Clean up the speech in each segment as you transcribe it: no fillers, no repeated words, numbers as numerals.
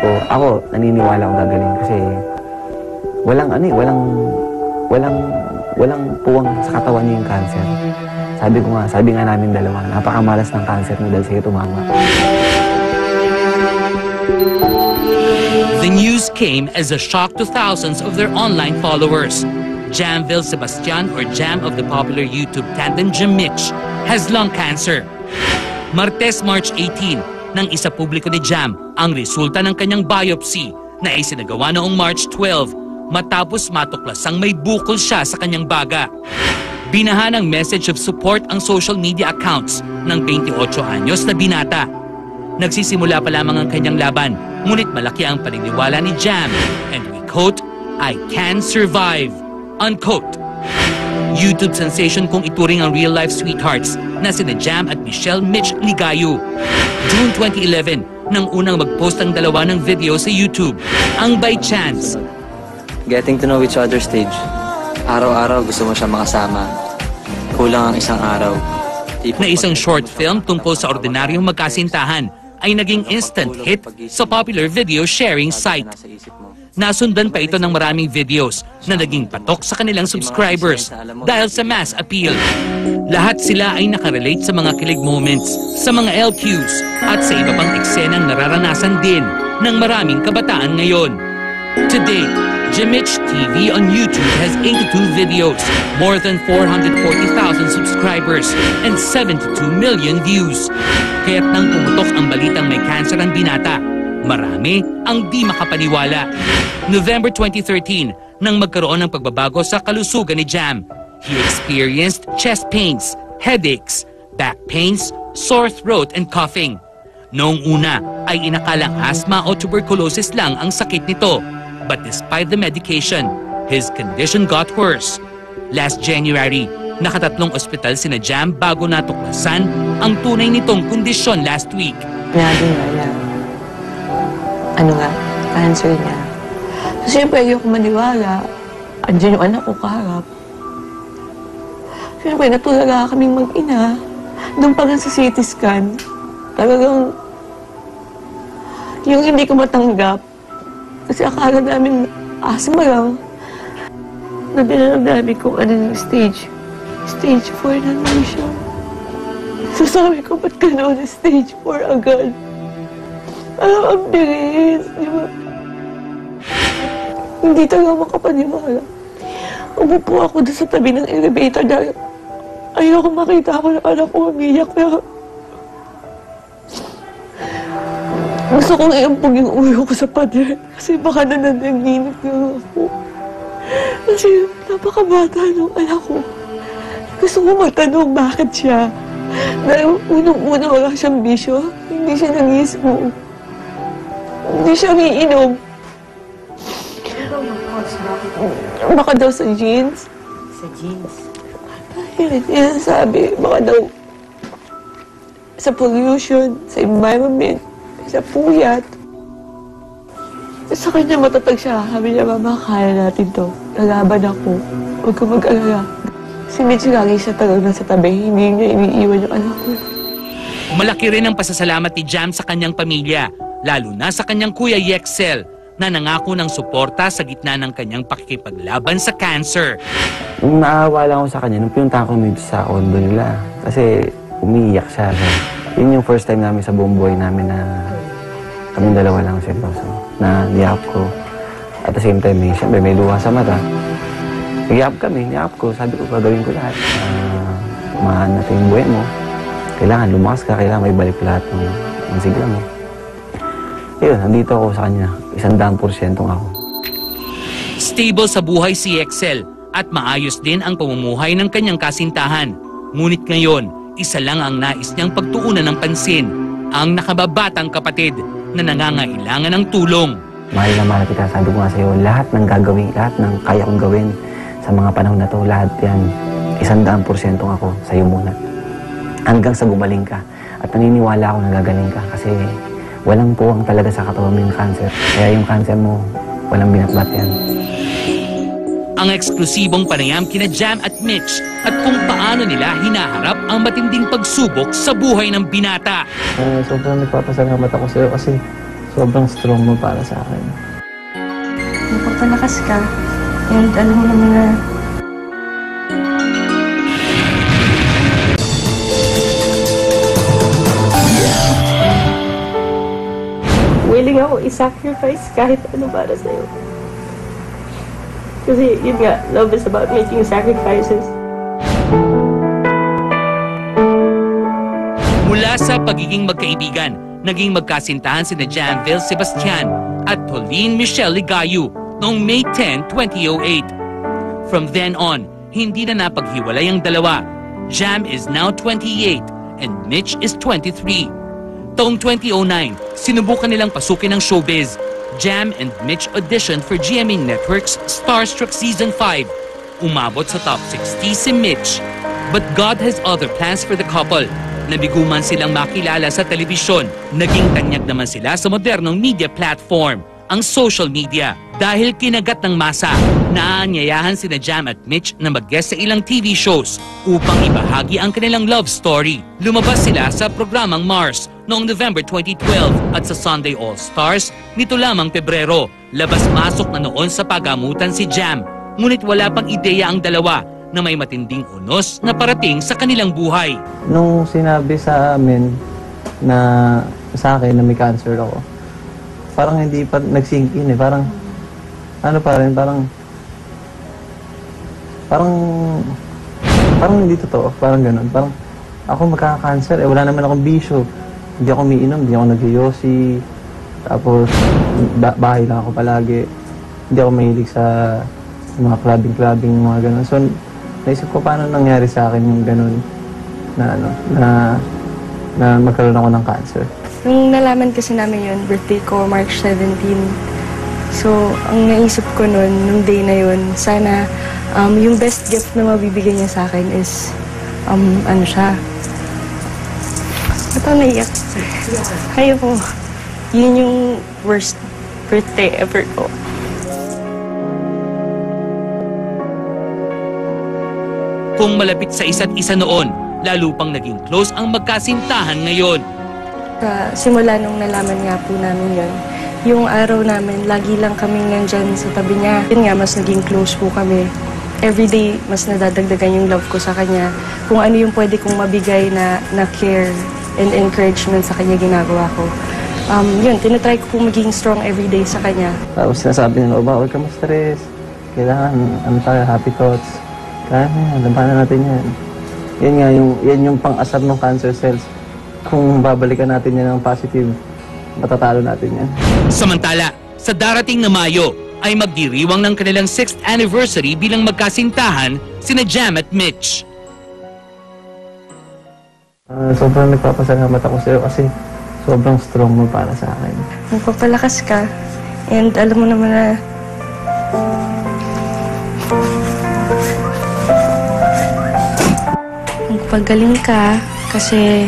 ko, ako naniniwala akong gagaling kasi walang puwang sa katawan niya yung cancer. Sabi nga namin dalawa, napakamalas ng cancer mo dahil sa'yo tumama. The news came as a shock to thousands of their online followers. Jamville Sebastian, or Jam of the popular YouTube tandem Jam Mitch, has lung cancer. Martes, March 18, nang isa publiko ni Jam ang resulta ng kanyang biopsy na isinagawa noong March 12 matapos matuklasang may bukol siya sa kanyang baga. Binaha ng message of support ang social media accounts ng 28 anyos na binata. Nagsisimula pa lamang ang kanyang laban, ngunit malaki ang paniniwala ni Jam, and we quote, "I can survive," unquote. YouTube sensation kung ituring ang real-life sweethearts na sina Jam at Michelle Mitch Ligayo. June 2011, nang unang mag-post ang dalawa ng video sa YouTube, ang By Chance. Getting to know each other stage. Araw-araw gusto mo siya makasama. Kulang ang isang araw. Na isang short film tungkol sa ordinaryong magkasintahan ay naging instant hit sa popular video sharing site. Nasundan pa ito ng maraming videos na naging patok sa kanilang subscribers dahil sa mass appeal. Lahat sila ay nakarelate sa mga kilig moments, sa mga LQs at sa iba pang eksenang nararanasan din ng maraming kabataan ngayon. Today, Jam Mitch TV on YouTube has 82 videos, more than 440,000 subscribers, and 72 million views. Kaya't nang pumutok ang balitang may cancer ang binata, marami ang di makapaniwala. November 2013, nang magkaroon ng pagbabago sa kalusugan ni Jam, he experienced chest pains, headaches, back pains, sore throat, and coughing. Noong una ay inakalang asthma o tuberculosis lang ang sakit nito. But despite the medication, his condition got worse. Last January, nakatatlong ospital sina Jam bago natuklasan ang tunay nitong kondisyon last week. Cancer niya. So, siyempre, ayoko maniwala. Andiyan yung anak ko kaharap. Siyempre, natulaga kaming mag-ina. Doon pa nga sa CT scan, talagang yung hindi ko matanggap. Kasi akala namin asthma lang. Nabilang namin kung ano yung stage. Stage 4 na naman siya. So sabi ko, ba't gano'n stage 4 agad? Ang bilis, di ba? Hindi talaga makapaniwala. Umupo ako doon sa tabi ng elevator dahil ayoko makita ako ng anak ko umiyak. Pero gusto kong iampog yung ulo ko sa pader kasi baka nananaginip lang ako. Kasi napakabata ng anak ko. Gusto ko magtanong bakit siya. Dahil unang-una wala siyang bisyo. Hindi siya nangismo. Hindi siya umiinom. Baka daw sa genes. Sa genes? Yan sabi. Baka daw sa pollution, sa environment, sa puyat. Sa kanya matatag siya. Sabi niya, Mama, kaya natin to. Lalaban ako. Huwag ka mag-alala. Si Mitch lagi siya talaga sa tabi. Hindi niya iniiwan yung anak ko. Malaki rin ang pasasalamat ni Jam sa kanyang pamilya, lalo na sa kanyang kuya Yexel, na nangako ng suporta sa gitna ng kanyang pakikipaglaban sa cancer. Naawa lang ako sa kanya nung pinunta ko sa condo nila. Kasi umiiyak siya. Yun yung first time namin sa buong buhay namin na kaming dalawa lang seryoso. Na niyap ko. At the same time, siyempre may luha sa mata. Niyap ko. Sabi ko, gagawin ko lahat. Umahan natin yung buhay mo. Kailangan lumakas ka, kailangan may balik lahat ng sigla mo. Ayun, nandito ako sa kanya. 100% ako. Stable sa buhay si Yexel at maayos din ang pamumuhay ng kanyang kasintahan. Ngunit ngayon, isa lang ang nais niyang pagtuunan ng pansin, ang nakababatang kapatid na nangangailangan ng tulong. Mahal na mahal kita, sabi ko nga sa'yo, lahat ng gagawin, lahat ng kaya kong gawin sa mga panahon na to, lahat yan, 100% ako sa'yo muna. Hanggang sa gumaling ka. At naniniwala ako na gagaling ka kasi walang puwang talaga sa katawan mo yung cancer. Kaya yung cancer mo, walang binatbat yan. Ang eksklusibong panayam kina Jam at Mitch at kung paano nila hinaharap ang matinding pagsubok sa buhay ng binata. Sobrang nagpapasalamat ako sa'yo kasi sobrang strong mo para sa akin. Magpapalakas ka. And alam mo naman na willing ako i-sacrifice kahit ano para sa'yo. Kasi yun nga, love is about making sacrifices. Mula sa pagiging magkaibigan, naging magkasintahan sina Janville Sebastian at Pauline Michelle Ligayo noong May 10, 2008. From then on, hindi na napaghiwalay ang dalawa. Jam is now 28 and Mitch is 23. Taong 2009, sinubukan nilang pasukin ng showbiz. Jam and Mitch auditioned for GMA Network's Starstruck Season 5. Umabot sa top 60 si Mitch. But God has other plans for the couple. Nabigo man silang makilala sa telebisyon, naging tanyag naman sila sa modernong media platform, ang social media. Dahil kinagat ng masa, naanyayahan sina Jam at Mitch na mag-guest sa ilang TV shows upang ibahagi ang kanilang love story. Lumabas sila sa programang Mars noong November 2012 at sa Sunday All Stars nito lamang Pebrero. Labas-masok na noon sa pagamutan si Jam, ngunit wala pang ideya ang dalawa na may matinding unos na parating sa kanilang buhay. Nung sinabi sa amin na sa akin na may cancer ako, parang hindi pa nag-sink in eh. Parang, ano pa rin, parang hindi totoo. Parang ganun. Parang, ako magkaka-cancer eh. Wala naman akong bisyo. Hindi ako umiinom, hindi ako nag-yosi. Tapos, bahay lang ako palagi. Hindi ako mahilig sa mga clubbing, mga ganun. So, naisip ko paano nangyari sa akin yung ganun na magkaroon ako ng cancer. nung nalaman kasi namin yun, birthday ko, March 17. So, ang naisip ko nun, nung day na yun, sana yung best gift na mabibigyan niya sa akin is, ano siya? Ba't ako naiyak? Ayaw po. Yun yung worst birthday ever ko. Kung malapit sa isa't isa noon, lalo pang naging close ang magkasintahan ngayon. Simula nung nalaman nga po namin yun, yung araw namin, lagi lang kaming nandyan sa tabi niya. Yun nga, mas naging close po kami. Everyday, mas nadadagdagan yung love ko sa kanya. Kung ano yung pwede kong mabigay na care and encouragement sa kanya ginagawa ko. Yun, tinatry ko pong maging strong everyday sa kanya. Tapos sinasabi nila, huwag ka ma-stress. Kailangan, happy thoughts. Kaya labanan natin yan. Yan yung pang-asar ng cancer cells. Kung babalikan natin yan ng positive, matatalo natin yan. Samantala, sa darating na Mayo, ay magdiriwang ng kanilang 6th anniversary bilang magkasintahan sina Jam at Mitch. Sobrang nagpapasalamat ako sa'yo kasi sobrang strong mo para sa akin. Magpapalakas ka. And alam mo naman na magpagaling ka kasi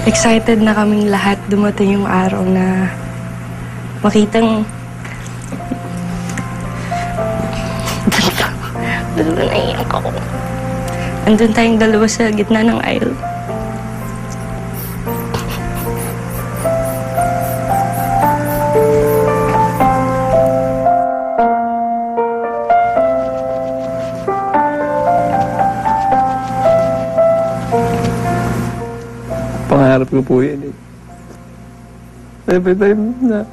excited na kaming lahat dumating yung araw na makitang dalawa na iyak ako. Andun tayong dalawa sa gitna ng aisle. Pangarap ko po yan eh. Every time na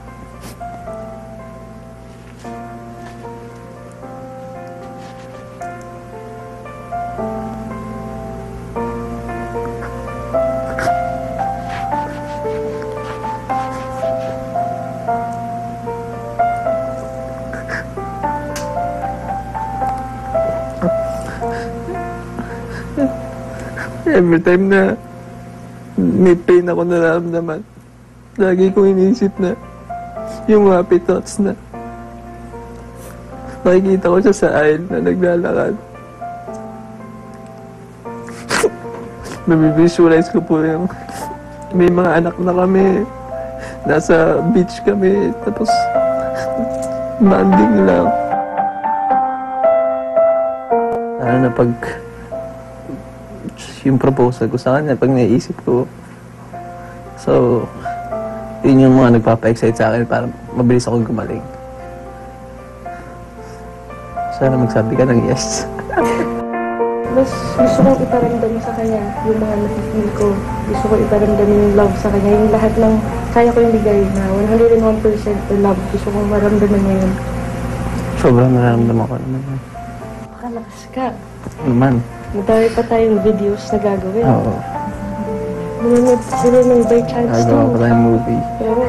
may pain ako nararamdaman. Lagi kong iniisip na yung happy thoughts na makikita ko siya sa aisle na naglalakad. Nabivisualize ko po yung may mga anak na kami. Nasa beach kami. Tapos banding lang. Sana na pag yung proposal ko sa kanya pag naiisip ko. So, yun yung mga nagpapa-excite sa akin para mabilis akong gumaling. Sana magsabi ka ng yes. Mas gusto kong iparamdam sa kanya yung mga nafe-feel ko. Gusto ko iparamdam yung love sa kanya. Yung lahat ng kaya ko yung bigay na 101% na love. Gusto kong maramdaman niya yun. Sobrang nararamdaman ko naman. Makalakas ka. Ano naman? Madami pa tayong videos na gagawin. Oo. Nanonood sila ng by chance Gagawa pa tayong movie. Pero